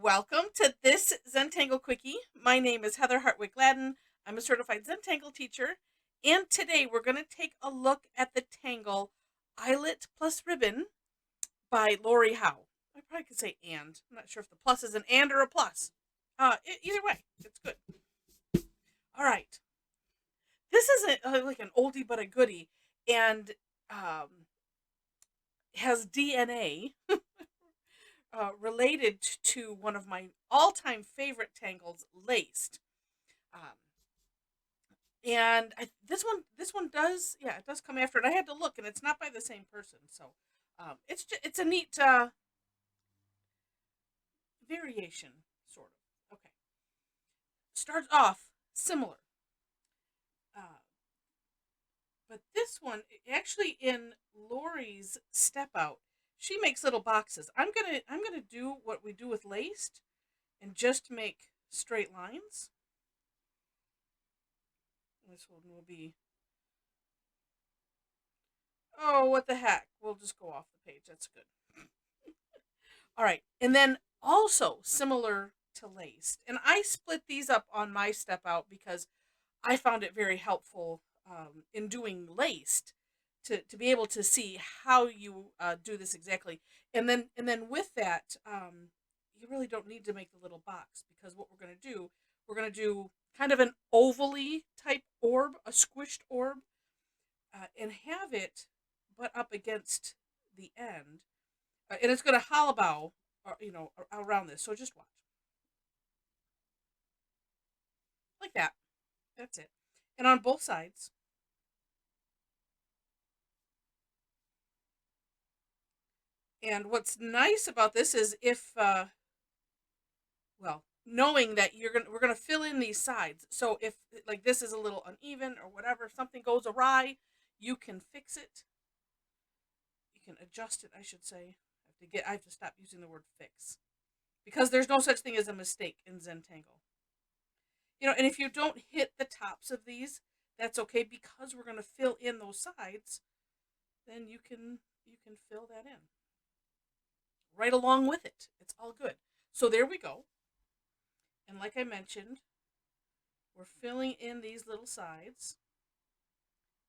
Welcome to this Zentangle Quickie. My name is Heather Hartwick Gladden. I'm a certified Zentangle teacher, and today we're going to take a look at the tangle Eylet plus Ribbon by Lori Howe. I probably could say and. I'm not sure if the plus is an and or a plus. Either way, it's good. All right. This is like an oldie but a goodie, and um, has DNA related to one of my all-time favorite tangles, laced. Um, and this one does, yeah, it does come after it. I had to look, and it's not by the same person, so it's a neat variation, sort of. Okay, starts off similar, uh, but this one actually in Lori's step out, she makes little boxes. I'm gonna do what we do with laced, and just make straight lines. This one will be, oh, what the heck? We'll just go off the page. That's good. All right. And then also similar to laced. And I split these up on my step out because I found it very helpful in doing laced to be able to see how you do this exactly. And then with that, you really don't need to make the little box, because what we're going to do kind of an ovally type orb, a squished orb, and have it butt up against the end, and it's going to hollow bow, around this. So just watch, like that. That's it, and on both sides. And what's nice about this is if, well, knowing that we're gonna fill in these sides. So if like this is a little uneven or whatever, if something goes awry, you can fix it. You can adjust it, I should say. I have to stop using the word fix, because there's no such thing as a mistake in Zentangle. And if you don't hit the tops of these, that's okay, because we're going to fill in those sides. Then you can fill that in right along with it. It's all good. So there we go. And like I mentioned, we're filling in these little sides,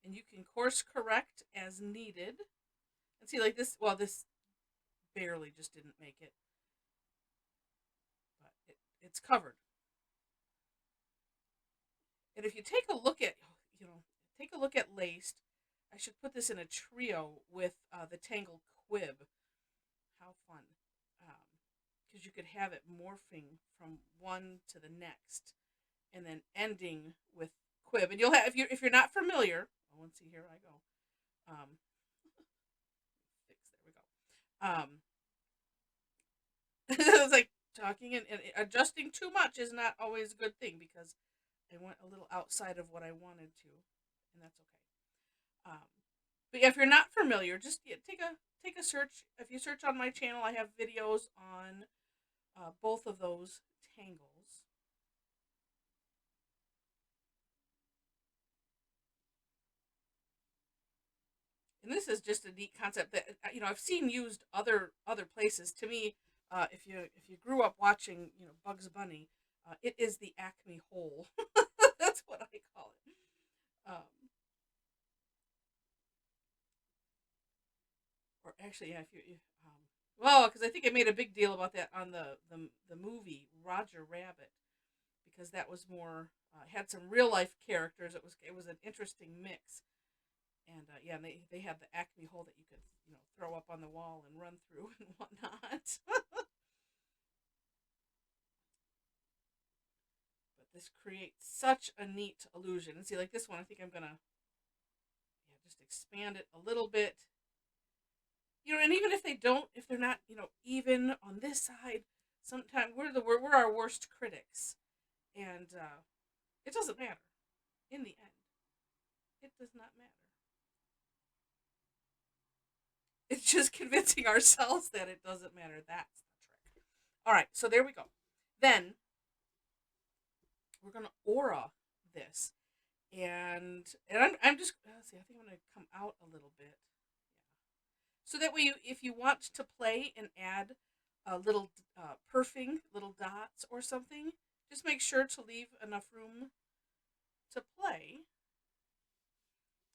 and you can course correct as needed. And see, like this, well, this barely just didn't make it, but it's covered. And if you take a look at, you know, take a look at laced, I should put this in a trio with the Tangle Quib. How fun. Because you could have it morphing from one to the next, and then ending with Quib. And you'll have, if you're not familiar, oh, let's see, here I go. Fix, there we go. It's like talking and adjusting too much is not always a good thing, because I went a little outside of what I wanted to, and that's okay. But yeah, if you're not familiar, just take a search. If you search on my channel, I have videos on both of those tangles. And this is just a neat concept that I've seen used other places. To me, if you grew up watching Bugs Bunny, it is the Acme hole. That's what I call it. Or actually, yeah, well, because I think I made a big deal about that on the movie Roger Rabbit, because that was more, had some real life characters. It was an interesting mix. And yeah, and they had the Acme hole that you could throw up on the wall and run through and whatnot. But this creates such a neat illusion. And see, like this one, I think I'm gonna, yeah, just expand it a little bit. And even if if they're not even on this side, sometimes we're our worst critics, and it doesn't matter. In the end, it does not matter. It's just convincing ourselves that it doesn't matter. That's the trick. All right, so there we go. Then we're gonna aura this, and I'm just, let's see. I think I'm gonna come out a little bit, yeah. So that way, if you want to play and add little perfing, little dots or something, just make sure to leave enough room to play.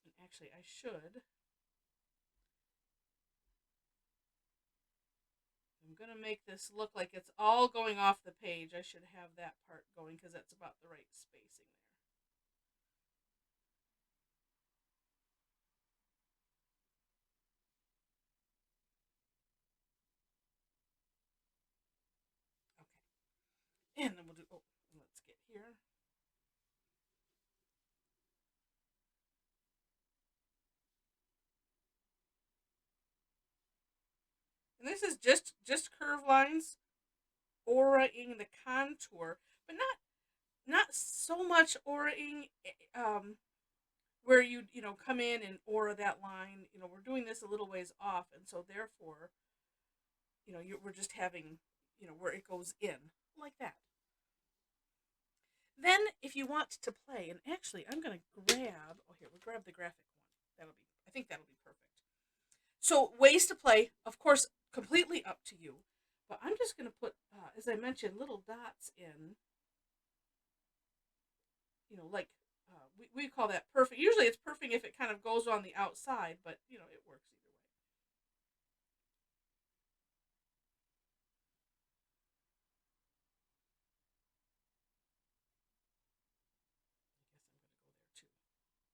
And actually, I should. I'm going to make this look like it's all going off the page. I should have that part going because that's about the right spacing there. Okay. And then we'll do, oh, let's get here. And this is just curve lines, aura-ing the contour, but not so much aura-ing where you know come in and aura that line. You know, we're doing this a little ways off, and so therefore, you know, we're just having, you know, where it goes in like that. Then, if you want to play, and actually, I'm gonna grab. Oh, here we'll grab the graphic one. That'll be. I think that'll be perfect. So ways to play, of course, completely up to you. But I'm just gonna put, as I mentioned, little dots in. You know, like we call that perfect. Usually, it's perfect if it kind of goes on the outside, but you know, it works either way. I guess I'm gonna go there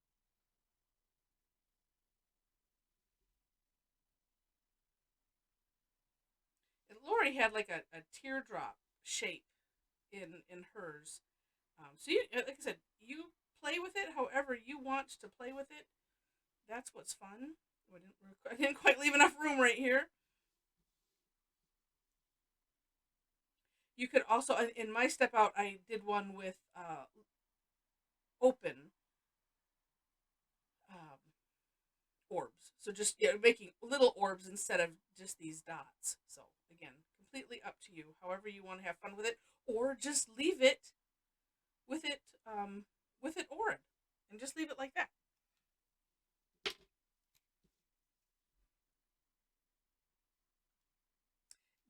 too. And Lori had like a teardrop shape in hers. So you, like I said, you play with it however you want to play with it. That's what's fun. I didn't quite leave enough room right here. You could also, in my step out, I did one with open um, orbs. So just making little orbs instead of just these dots. So again, completely up to you. However you want to have fun with it, or just leave it with it with it orange, and just leave it like that.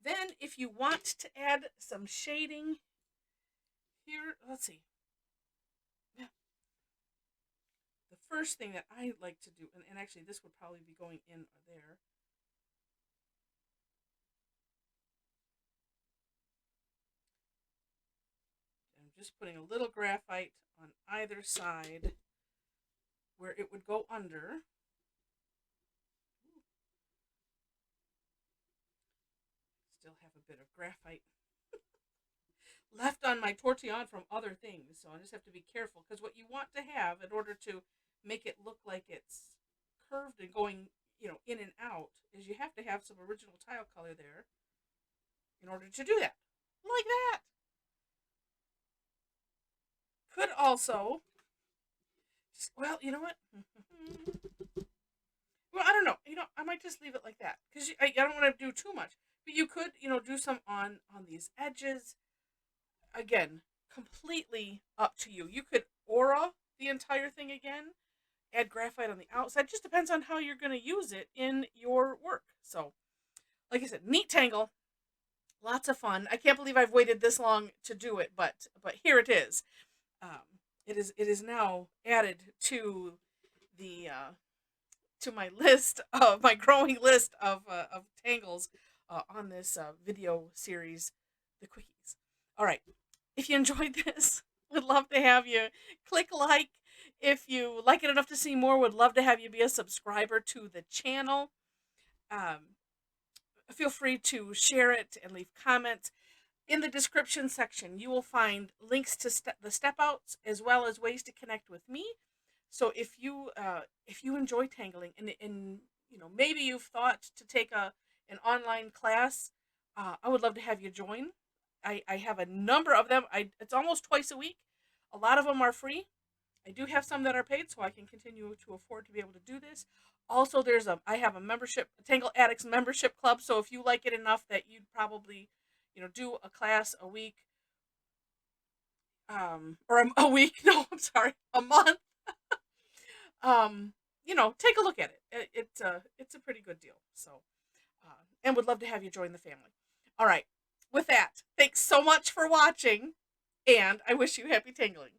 Then, if you want to add some shading here, let's see. The first thing that I like to do, and actually this would probably be going in there. I'm just putting a little graphite on either side where it would go under. Still have a bit of graphite left on my tortillon from other things, so I just have to be careful because what you want to have in order to make it look like it's curved and going, you know, in and out is you have to have some original tile color there in order to do that. Like that. Could also, well, you know what? Well, I don't know. You know, I might just leave it like that because I don't want to do too much. But you could, you know, do some on these edges. Again, completely up to you. You could aura the entire thing again, add graphite on the outside. Just depends on how you're going to use it in your work. So, like I said, neat tangle, lots of fun. I can't believe I've waited this long to do it, but here it is. It is now added to the to my list of my growing list of tangles on this video series, the quickies. All right, if you enjoyed this, would love to have you click like. If you like it enough to see more, would love to have you be a subscriber to the channel. Um, Feel free to share it and leave comments. In the description section, you will find links to the step outs as well as ways to connect with me. So if you enjoy tangling and you know maybe you've thought to take an online class, I would love to have you join. I have a number of them. It's almost twice a week. A lot of them are free. I do have some that are paid, so I can continue to afford to be able to do this. Also, I have a membership, a Tangle Addicts membership club. So if you like it enough that you'd probably, you know, do a class a week, or a week. No, I'm sorry, a month. You know, take a look at it. It's a pretty good deal. So, and would love to have you join the family. All right. With that, thanks so much for watching, and I wish you happy tangling.